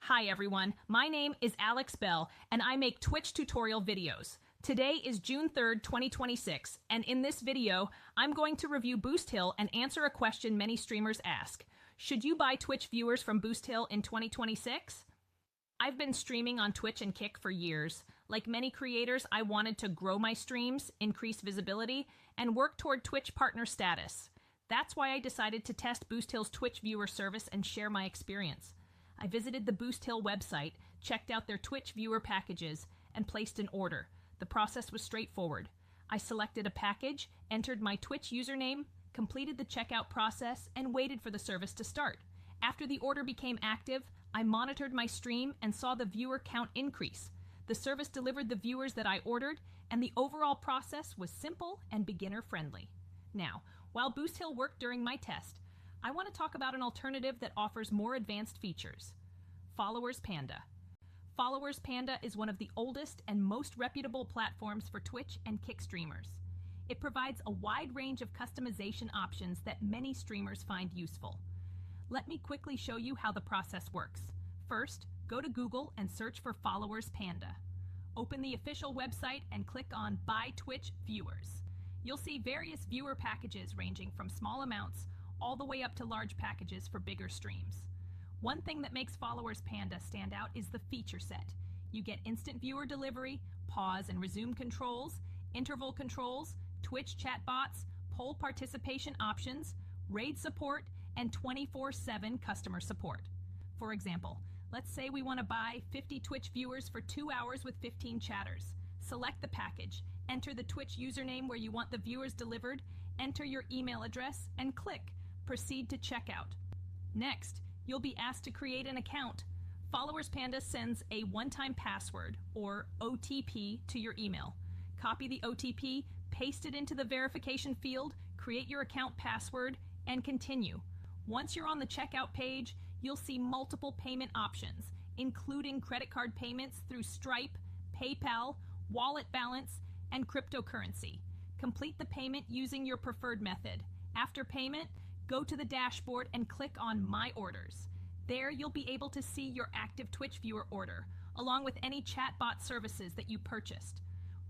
Hi everyone, my name is Alex Bell and I make Twitch tutorial videos. Today is June 3rd, 2026, and in this video, I'm going to review BoostHill and answer a question many streamers ask. Should you buy Twitch viewers from BoostHill in 2026? I've been streaming on Twitch and Kick for years. Like many creators, I wanted to grow my streams, increase visibility, and work toward Twitch partner status. That's why I decided to test BoostHill's Twitch viewer service and share my experience. I visited the BoostHill website, checked out their Twitch viewer packages, and placed an order. The process was straightforward. I selected a package, entered my Twitch username, completed the checkout process, and waited for the service to start. After the order became active, I monitored my stream and saw the viewer count increase. The service delivered the viewers that I ordered, and the overall process was simple and beginner-friendly. Now, while BoostHill worked during my test, I want to talk about an alternative that offers more advanced features. Followers Panda. Followers Panda is one of the oldest and most reputable platforms for Twitch and Kick streamers. It provides a wide range of customization options that many streamers find useful. Let me quickly show you how the process works. First, go to Google and search for Followers Panda. Open the official website and click on Buy Twitch Viewers. You'll see various viewer packages ranging from small amounts all the way up to large packages for bigger streams. One thing that makes Followers Panda stand out is the feature set. You get instant viewer delivery, pause and resume controls, interval controls, Twitch chat bots, poll participation options, raid support, and 24/7 customer support. For example, let's say we want to buy 50 Twitch viewers for 2 hours with 15 chatters. Select the package, enter the Twitch username where you want the viewers delivered, enter your email address, and click Proceed to checkout. Next, you'll be asked to create an account. Followers Panda sends a one-time password, or OTP, to your email. Copy the OTP, paste it into the verification field, create your account password, and continue. Once you're on the checkout page, you'll see multiple payment options, including credit card payments through Stripe, PayPal, wallet balance, and cryptocurrency. Complete the payment using your preferred method. After payment, go to the dashboard and click on My Orders. There you'll be able to see your active Twitch viewer order, along with any chatbot services that you purchased.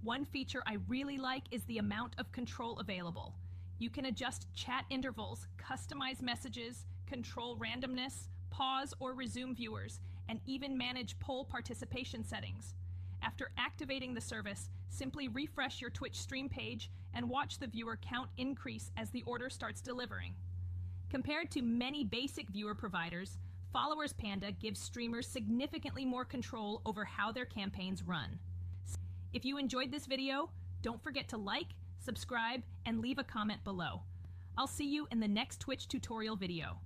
One feature I really like is the amount of control available. You can adjust chat intervals, customize messages, control randomness, pause or resume viewers, and even manage poll participation settings. After activating the service, simply refresh your Twitch stream page and watch the viewer count increase as the order starts delivering. Compared to many basic viewer providers, Followers Panda gives streamers significantly more control over how their campaigns run. If you enjoyed this video, don't forget to like, subscribe, and leave a comment below. I'll see you in the next Twitch tutorial video.